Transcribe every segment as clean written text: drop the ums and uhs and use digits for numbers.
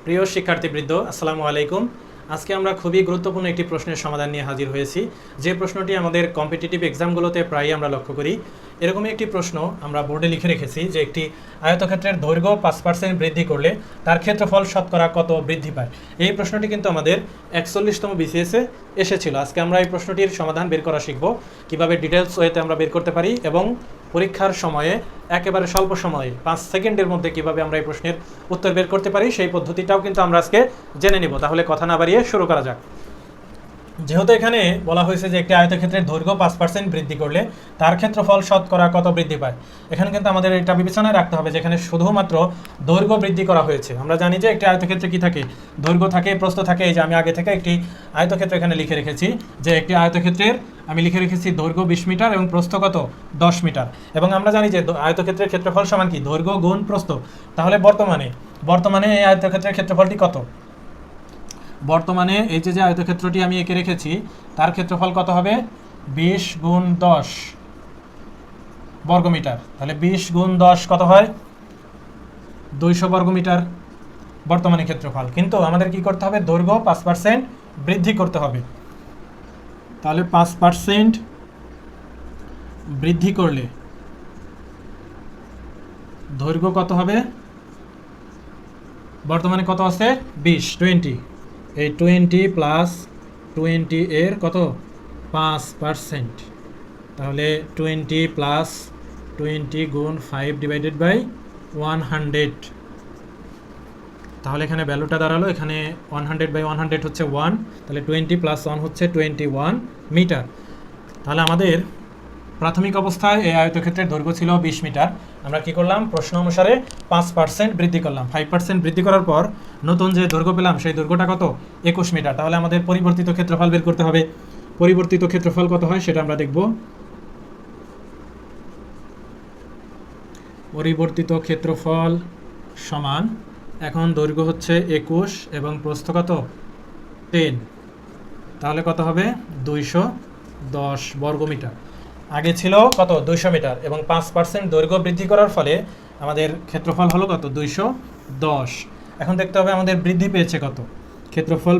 প্রিয় শিক্ষার্থীবৃন্দ, আসসালামু আলাইকুম। আজকে আমরা খুবই গুরুত্বপূর্ণ একটি প্রশ্নের সমাধান নিয়ে হাজির হয়েছি, যে প্রশ্নটি আমাদের কম্পিটিটিভ এক্সামগুলোতে প্রায়ই আমরা লক্ষ্য করি। এরকমই একটি প্রশ্ন আমরা বোর্ডে লিখে রেখেছি যে একটি আয়তক্ষেত্রের দৈর্ঘ্য 5% বৃদ্ধি করলে তার ক্ষেত্রফল শতকরা কত বৃদ্ধি পায়। এই প্রশ্নটি কিন্তু আমাদের 41তম বিসিএসে এসেছিল। আজকে আমরা এই প্রশ্নটির সমাধান বের করা শিখব, কীভাবে ডিটেলস ওয়েতে আমরা বের করতে পারি এবং পরীক্ষার সময়ে একেবারে স্বল্প সময়ে 5 সেকেন্ডের মধ্যে কীভাবে আমরা এই প্রশ্নের উত্তর বের করতে পারি সেই পদ্ধতিটাও কিন্তু আমরা আজকে জেনে নিব। তাহলে কথা না বাড়িয়ে শুরু করা যাক। যেহেতু এখানে বলা হয়েছে যে একটি আয়তক্ষেত্রের দৈর্ঘ্য 5% বৃদ্ধি করলে তার ক্ষেত্রফল শতকরা কত বৃদ্ধি পায়, এখানে কিন্তু আমাদের এটা বিবেচনায় রাখতে হবে যেখানে শুধুমাত্র দৈর্ঘ্য বৃদ্ধি করা হয়েছে। আমরা জানি যে একটি আয়তক্ষেত্রে কি থাকে, দৈর্ঘ্য থাকে, প্রস্থ থাকে। এই যে আমি আগে থেকে একটি আয়তক্ষেত্র এখানে লিখে রেখেছি যে একটি আয়তক্ষেত্রের আমি লিখে রেখেছি দৈর্ঘ্য 20 মিটার এবং প্রস্থ কত 10 মিটার। এবং আমরা জানি যে আয়তক্ষেত্রের ক্ষেত্রফল সমান কি, দৈর্ঘ্য গুণ প্রস্থ। তাহলে বর্তমানে এই আয়তক্ষেত্রের ক্ষেত্রফলটি কত? বর্তমানে এই যে আয়তক্ষেত্রটি আমি এঁকে রেখেছি তার ক্ষেত্রফল কত হবে? 20 গুণ 10 বর্গমিটার। তাহলে 20 গুণ 10 কত হয়? 200 বর্গমিটার বর্তমানে ক্ষেত্রফল। কিন্তু আমাদের কি করতে হবে? দৈর্ঘ্য 5% বৃদ্ধি করতে হবে। তাহলে 5% বৃদ্ধি করলে দৈর্ঘ্য কত হবে? বর্তমানে কত আছে? 20 এই 20 প্লাস 20 এর কত? 5%। তাহলে 20 প্লাস 20 গুণ 5 ডিভাইডেড বাই 100। তাহলে এখানে ভ্যালুটা দাঁড়ালো, এখানে 100 বাই 100 হচ্ছে 1। তাহলে 20 প্লাস 1 হচ্ছে 21 মিটার। তাহলে আমাদের প্রাথমিক অবস্থায় এই আয়তক্ষেত্রের দৈর্ঘ্য ছিল 20 মিটার। আমরা কি করলাম? প্রশ্ন অনুসারে 5% বৃদ্ধি করলাম। 5% বৃদ্ধি করার পর নতুন যে দৈর্ঘ্য পেলাম সেই দৈর্ঘ্যটা কত? 21 মিটার। তাহলে আমাদের পরিবর্তিত ক্ষেত্রফল বের করতে হবে। পরিবর্তিত ক্ষেত্রফল কত হয় সেটা আমরা দেখব। পরিবর্তিত ক্ষেত্রফল সমান, এখন দৈর্ঘ্য হচ্ছে 21 এবং প্রস্থ কত? 10। তাহলে কত হবে? 210 বর্গমিটার। আগে ছিল কত? 200 মিটার এবং 5% দৈর্ঘ্য বৃদ্ধি করার ফলে আমাদের ক্ষেত্রফল হলো কত? 210। এখন দেখতে হবে আমাদের বৃদ্ধি পেয়েছে কত। ক্ষেত্রফল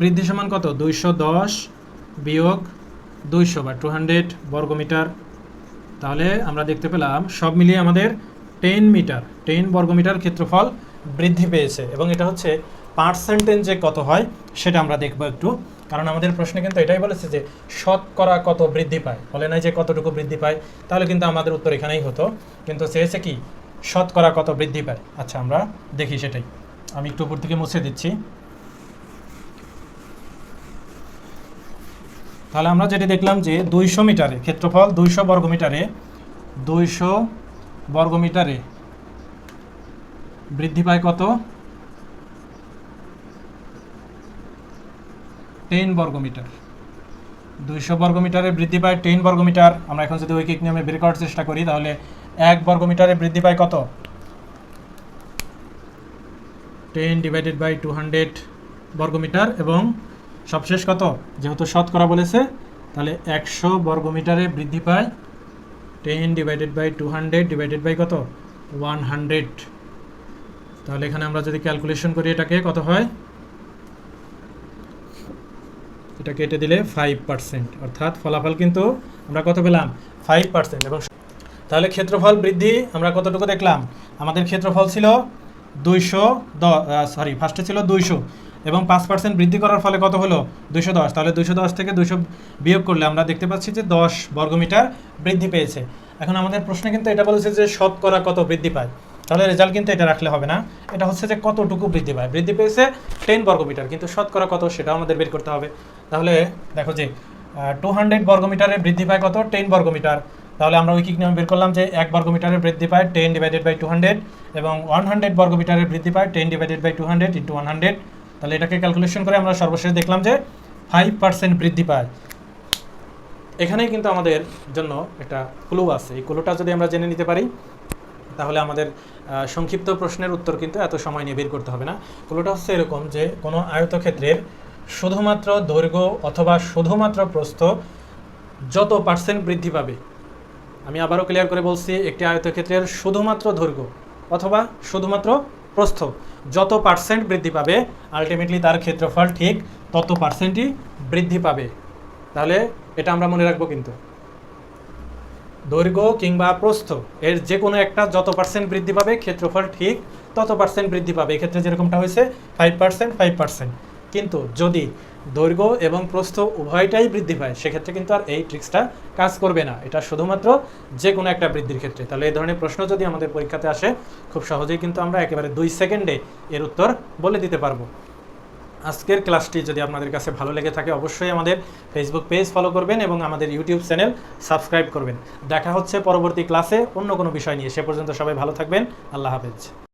বৃদ্ধি সমান কত? 210 বিয়োগ 200 বা 200 বর্গমিটার। তাহলে আমরা দেখতে পেলাম সব মিলিয়ে আমাদের 10 বর্গমিটার ক্ষেত্রফল বৃদ্ধি পেয়েছে। এবং এটা হচ্ছে পার্সেন্টেজে কত হয় সেটা আমরা দেখব একটু, কারণ আমাদের প্রশ্নে কিন্তু এটাই বলেছে যে শতকরা কত বৃদ্ধি পায়, বলে নাই যে কতটুকু বৃদ্ধি পায়। তাহলে কিন্তু আমাদের উত্তর এখানেই হতো, কিন্তু চেয়েছে কি শতকরা কত বৃদ্ধি পায়। আচ্ছা আমরা দেখি সেটাই। আমি একটু উপর থেকে মুছে দিচ্ছি। তাহলে আমরা যেটা দেখলাম যে 200 মিটারে ক্ষেত্রফল 200 বর্গমিটারে বৃদ্ধি পায় কত? 10 বর্গমিটার। 200 বর্গমিটারে বৃদ্ধি পায় 10 বর্গমিটার। আমরা এখন যদি ঐকিক নিয়মে বের করার চেষ্টা করি তাহলে 1 বর্গমিটারে বৃদ্ধি পায় কত? 10 ডিভাইডেড বাই 200 বর্গমিটার। এবং সবশেষ কত? যেহেতু শতকরা বলেছে তাহলে 100 বর্গমিটারে বৃদ্ধি পায় 10 ডিভাইডেড বাই 200 ডিভাইডেড বাই কত? 100। তাহলে এখানে আমরা যদি ক্যালকুলেশন করি এটাকে কত হয়? এটা কেটে দিলে 5%, অর্থাৎ ফলাফল কিন্তু আমরা কত পেলাম? 5%। এবং তাহলে ক্ষেত্রফল বৃদ্ধি আমরা কতটুকু দেখলাম? আমাদের ক্ষেত্রফল ছিল 210, ফার্স্টে ছিল 200 এবং 5% বৃদ্ধি করার ফলে কত হলো? 210। তাহলে 210 থেকে 200 বিয়োগ করলে আমরা দেখতে পাচ্ছি যে 10 বর্গমিটার বৃদ্ধি পেয়েছে। এখন আমাদের প্রশ্নে কিন্তু এটা বলেছে যে শতকরা কত বৃদ্ধি পায়। তাহলে রেজাল্ট কিন্তু এটা রাখলে হবে না, এটা হচ্ছে যে কতটুকু বৃদ্ধি পায়। বৃদ্ধি পেয়েছে 10 বর্গমিটার, কিন্তু শতকরা কত সেটাও আমাদের বের করতে হবে। তাহলে দেখো যে 200 বর্গমিটারে বৃদ্ধি পায় কত? 10 বর্গমিটার। তাহলে আমরা ঐকিক নিয়ম বের করলাম যে 1 বর্গমিটারে বৃদ্ধি পায় 10 ডিভাইডেড বাই 200 এবং 100 বর্গমিটারে বৃদ্ধি পায় 10 ডিভাইডেড বাই 200 ইন্টু 100। তাহলে এটাকে ক্যালকুলেশন করে আমরা সর্বশেষ দেখলাম যে 5% বৃদ্ধি পায়। এখানেই কিন্তু আমাদের জন্য একটা ক্লু আছে। এই ক্লুটা যদি আমরা জেনে নিতে পারি তাহলে আমাদের সংক্ষিপ্ত প্রশ্নের উত্তর কিন্তু এত সময় নিয়ে বের করতে হবে না। ক্লুটা হচ্ছে এরকম যে কোনো আয়তক্ষেত্রের শুধুমাত্র দৈর্ঘ্য অথবা শুধুমাত্র প্রস্থ যত পার্সেন্ট বৃদ্ধি পাবে, আমি আবারও ক্লিয়ার করে বলছি, একটি আয়তক্ষেত্রের শুধুমাত্র দৈর্ঘ্য অথবা শুধুমাত্র প্রস্থ যত পার্সেন্ট বৃদ্ধি পাবে, আলটিমেটলি তার ক্ষেত্রফল ঠিক তত পার্সেন্টই বৃদ্ধি পাবে। তাহলে এটা আমরা মনে রাখবো, কিন্তু দৈর্ঘ্য কিংবা প্রস্থ এর যে কোনো একটা যত পার্সেন্ট বৃদ্ধি পাবে, ক্ষেত্রফল ঠিক তত পার্সেন্ট বৃদ্ধি পাবে। এক্ষেত্রে যেরকমটা হয়েছে 5%, 5%। কিন্তু যদি দৈর্ঘ্য এবং প্রস্থ উভয়টাই বৃদ্ধি পায়, সেক্ষেত্রে কিন্তু আর এই ট্রিক্সটা কাজ করবে না। এটা শুধুমাত্র যে কোনো একটা বৃদ্ধির ক্ষেত্রে। তাহলে এই ধরনের প্রশ্ন যদি আমাদের পরীক্ষাতে আসে, খুব সহজেই কিন্তু আমরা একেবারে 2 সেকেন্ডে এর উত্তর বলে দিতে পারবো। আজকের ক্লাসটি যদি আপনাদের কাছে ভালো লেগে থাকে, অবশ্যই আমাদের ফেসবুক পেজ ফলো করবেন এবং আমাদের ইউটিউব চ্যানেল সাবস্ক্রাইব করবেন। দেখা হচ্ছে পরবর্তী ক্লাসে অন্য কোনো বিষয় নিয়ে। সে পর্যন্ত সবাই ভালো থাকবেন। আল্লাহ হাফেজ।